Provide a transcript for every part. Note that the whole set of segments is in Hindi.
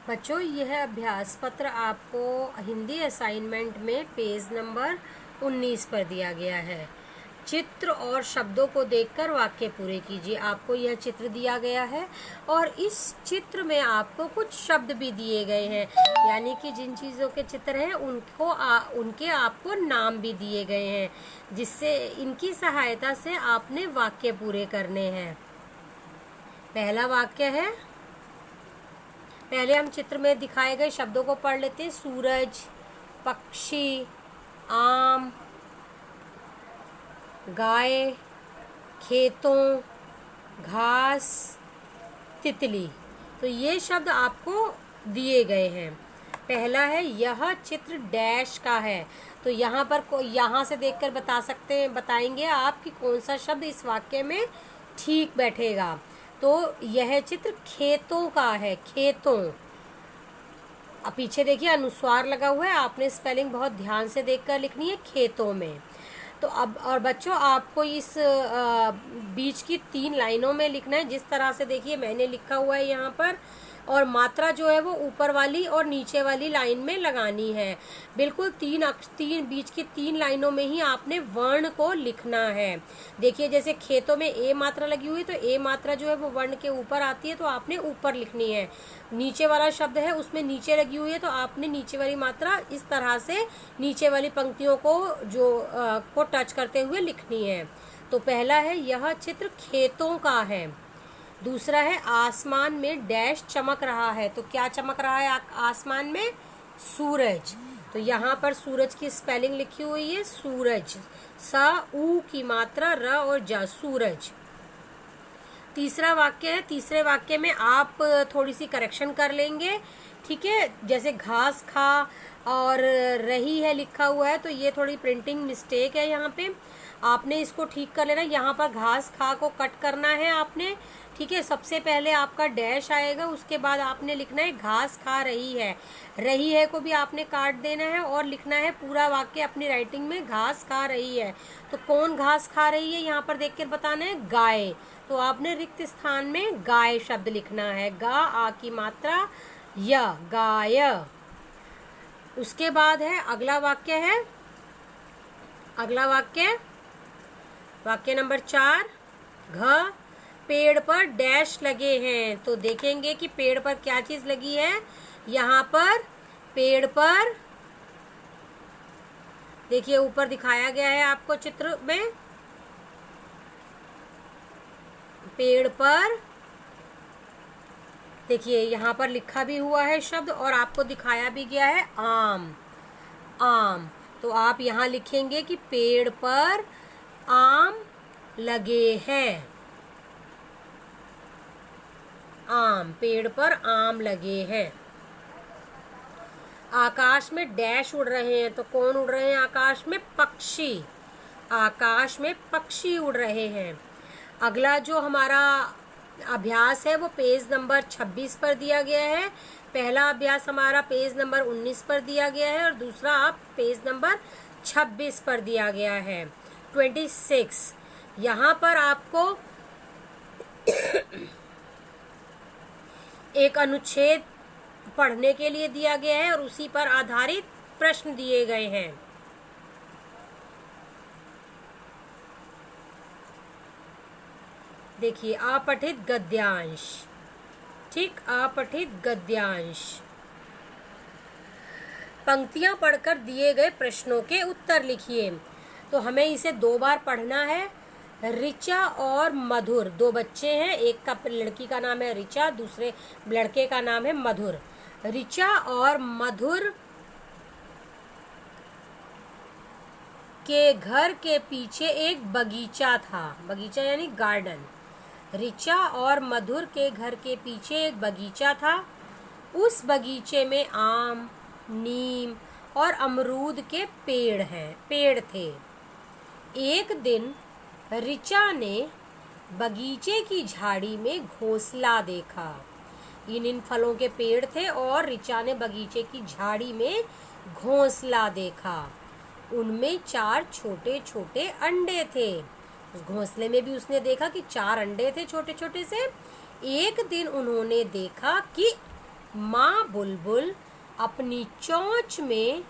बच्चों, यह अभ्यास पत्र आपको हिंदी असाइनमेंट में पेज नंबर 19 पर दिया गया है। चित्र और शब्दों को देखकर वाक्य पूरे कीजिए। आपको यह चित्र दिया गया है और इस चित्र में आपको कुछ शब्द भी दिए गए हैं, यानी कि जिन चीज़ों के चित्र हैं उनके आपको नाम भी दिए गए हैं, जिससे इनकी सहायता से आपने वाक्य पूरे करने हैं। पहला वाक्य है, पहले हम चित्र में दिखाए गए शब्दों को पढ़ लेते हैं। सूरज, पक्षी, आम, गाय, खेतों, घास, तितली। तो ये शब्द आपको दिए गए हैं। पहला है, यह चित्र डैश का है। तो यहाँ पर यहाँ से देखकर बताएंगे आप कि कौन सा शब्द इस वाक्य में ठीक बैठेगा। तो यह चित्र खेतों का है, खेतों। अब पीछे देखिए अनुस्वार लगा हुआ है, आपने स्पेलिंग बहुत ध्यान से देखकर लिखनी है, खेतों में। तो अब और बच्चों, आपको इस बीच की 3 लाइनों में लिखना है, जिस तरह से देखिए मैंने लिखा हुआ है यहाँ पर, और मात्रा जो है वो ऊपर वाली और नीचे वाली लाइन में लगानी है। बिल्कुल बीच की 3 लाइनों में ही आपने वर्ण को लिखना है। देखिए जैसे खेतों में ए मात्रा लगी हुई है, तो ए मात्रा जो है वो वर्ण के ऊपर आती है, तो आपने ऊपर लिखनी है। नीचे वाला शब्द है उसमें नीचे लगी हुई है, तो आपने नीचे वाली मात्रा इस तरह से नीचे वाली पंक्तियों को टच करते हुए लिखनी है। तो पहला है, यह चित्र खेतों का है। दूसरा है, आसमान में डैश चमक रहा है। तो क्या चमक रहा है आसमान में? सूरज। तो यहाँ पर सूरज की स्पेलिंग लिखी हुई है, सूरज, सा ऊ की मात्रा र और जा, सूरज। तीसरा वाक्य है, तीसरे वाक्य में आप थोड़ी सी करेक्शन कर लेंगे, ठीक है। जैसे घास खा और रही है लिखा हुआ है, तो ये थोड़ी प्रिंटिंग मिस्टेक है, यहाँ पे आपने इसको ठीक कर लेना। यहाँ पर घास खा को कट करना है आपने, ठीक है। सबसे पहले आपका डैश आएगा, उसके बाद आपने लिखना है घास खा रही है। रही है को भी आपने काट देना है और लिखना है पूरा वाक्य अपनी राइटिंग में, घास खा रही है। तो कौन घास खा रही है यहाँ पर देखकर बताना है, गाय। तो आपने रिक्त स्थान में गाय शब्द लिखना है, गा आ की मात्रा य, गाय। उसके बाद है अगला वाक्य है, अगला वाक्य नंबर 4, घ, पेड़ पर डैश लगे हैं। तो देखेंगे कि पेड़ पर क्या चीज लगी है। यहाँ पर पेड़ पर देखिए ऊपर दिखाया गया है आपको चित्र में, पेड़ पर देखिए यहाँ पर लिखा भी हुआ है शब्द और आपको दिखाया भी गया है, आम, आम। तो आप यहाँ लिखेंगे कि पेड़ पर आम लगे हैं, आम, पेड़ पर आम लगे हैं। आकाश में डैश उड़ रहे हैं। तो कौन उड़ रहे हैं आकाश में? पक्षी, आकाश में पक्षी उड़ रहे हैं। अगला जो हमारा अभ्यास है वो पेज नंबर 26 पर दिया गया है। पहला अभ्यास हमारा पेज नंबर 19 पर दिया गया है और दूसरा आप पेज नंबर 26 पर दिया गया है, 26। यहाँ पर आपको एक अनुच्छेद पढ़ने के लिए दिया गया है और उसी पर आधारित प्रश्न दिए गए हैं। देखिए, अपठित गद्यांश, ठीक, अपठित गद्यांश। पंक्तियां पढ़कर दिए गए प्रश्नों के उत्तर लिखिए। तो हमें इसे 2 बार पढ़ना है। ऋचा और मधुर 2 बच्चे हैं, एक का लड़की का नाम है ऋचा, दूसरे लड़के का नाम है मधुर। ऋचा और मधुर के घर के पीछे एक बगीचा था, बगीचा यानी गार्डन। ऋचा और मधुर के घर के पीछे एक बगीचा था। उस बगीचे में आम, नीम और अमरूद के पेड़ थे। एक दिन ऋचा ने बगीचे की झाड़ी में घोंसला देखा। इन फलों के पेड़ थे और ऋचा ने बगीचे की झाड़ी में घोंसला देखा। उनमें 4 छोटे छोटे अंडे थे। उस घोंसले में भी उसने देखा कि 4 अंडे थे छोटे छोटे से। एक दिन उन्होंने देखा कि माँ बुलबुल अपनी चोंच में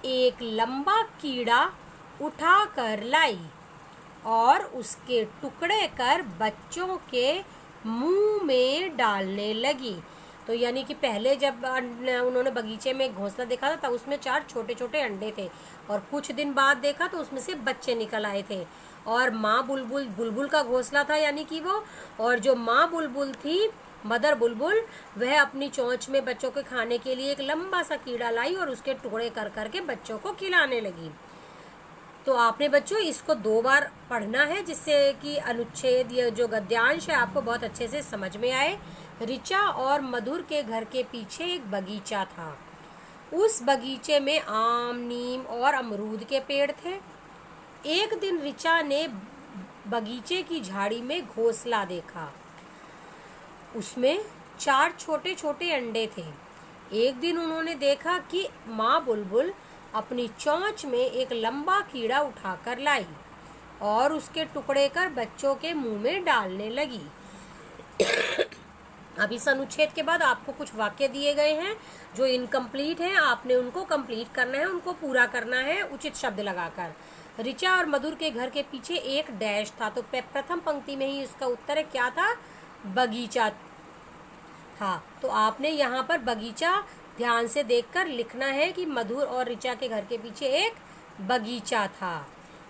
एक लंबा कीड़ा उठा कर लाई और उसके टुकड़े कर बच्चों के मुंह में डालने लगी। तो यानी कि पहले जब उन्होंने बगीचे में घोंसला देखा था तब उसमें 4 छोटे छोटे अंडे थे, और कुछ दिन बाद देखा तो उसमें से बच्चे निकल आए थे। और माँ बुलबुल बुलबुल का घोंसला था यानी कि वो, और जो माँ बुलबुल थी, मदर बुलबुल, वह अपनी चोंच में बच्चों के खाने के लिए एक लंबा सा कीड़ा लाई और उसके टुकड़े कर करके बच्चों को खिलाने लगी। तो आपने बच्चों इसको 2 बार पढ़ना है, जिससे कि अनुच्छेद या जो गद्यांश है आपको बहुत अच्छे से समझ में आए। ऋचा और मधुर के घर के पीछे एक बगीचा था। उस बगीचे में आम, नीम और अमरूद के पेड़ थे। एक दिन ऋचा ने बगीचे की झाड़ी में घोंसला देखा। उसमें 4 छोटे छोटे अंडे थे। एक दिन उन्होंने देखा कि माँ बुलबुल अपनी चोंच में एक लंबा कीड़ा उठाकर लाई और उसके टुकड़े कर बच्चों के मुंह में डालने लगी। अब इस अनुच्छेद के बाद आपको कुछ वाक्य दिए गए हैं जो इनकम्प्लीट हैं, आपने उनको कंप्लीट करना है, उनको पूरा करना है उचित शब्द लगाकर। ऋचा और मधुर के घर के पीछे एक डैश था, तो प्रथम पंक्ति में ही इसका उत्तर है क्या था? बगीचा। हाँ, तो आपने यहाँ पर बगीचा ध्यान से देखकर लिखना है कि मधुर और ऋचा के घर के पीछे एक बगीचा था।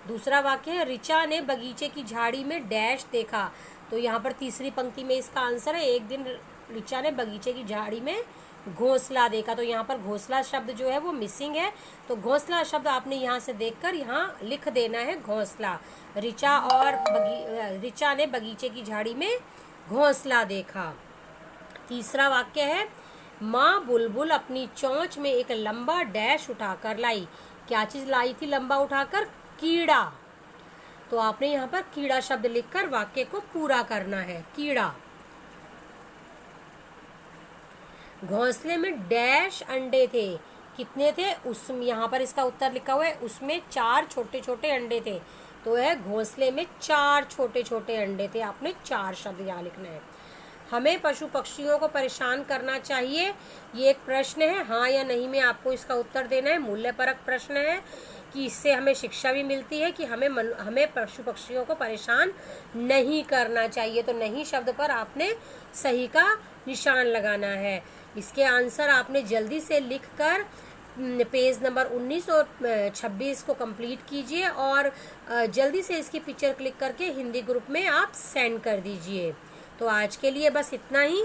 दूसरा वाक्य है ऋचा ने बगीचे की झाड़ी में डैश देखा, तो यहाँ पर तीसरी पंक्ति में इसका आंसर है एक दिन ऋचा ने बगीचे की झाड़ी में घोंसला देखा। तो यहाँ पर घोंसला शब्द जो है वो मिसिंग है, तो घोंसला शब्द आपने यहाँ से देखकर यहाँ लिख देना है घोंसला। ऋचा ने बगीचे की झाड़ी में घोंसला देखा। तीसरा वाक्य है माँ बुलबुल अपनी चोंच में एक लंबा डैश उठाकर लाई। क्या चीज लाई थी लंबा उठाकर? कीड़ा। तो आपने यहाँ पर कीड़ा शब्द लिखकर वाक्य को पूरा करना है। कीड़ा। घोंसले में डैश अंडे थे। कितने थे? यहाँ पर इसका उत्तर लिखा हुआ है, उसमें 4 छोटे छोटे अंडे थे। तो है घोंसले में 4 छोटे छोटे अंडे थे। आपने 4 शब्द यहाँ लिखना है। हमें पशु पक्षियों को परेशान करना चाहिए, ये एक प्रश्न है, हाँ या नहीं में आपको इसका उत्तर देना है। मूल्यपरक प्रश्न है कि इससे हमें शिक्षा भी मिलती है कि हमें पशु पक्षियों को परेशान नहीं करना चाहिए। तो नहीं शब्द पर आपने सही का निशान लगाना है। इसके आंसर आपने जल्दी से लिखकर पेज नंबर 19 और 26 को कंप्लीट कीजिए और जल्दी से इसकी पिक्चर क्लिक करके हिंदी ग्रुप में आप सेंड कर दीजिए। तो आज के लिए बस इतना ही।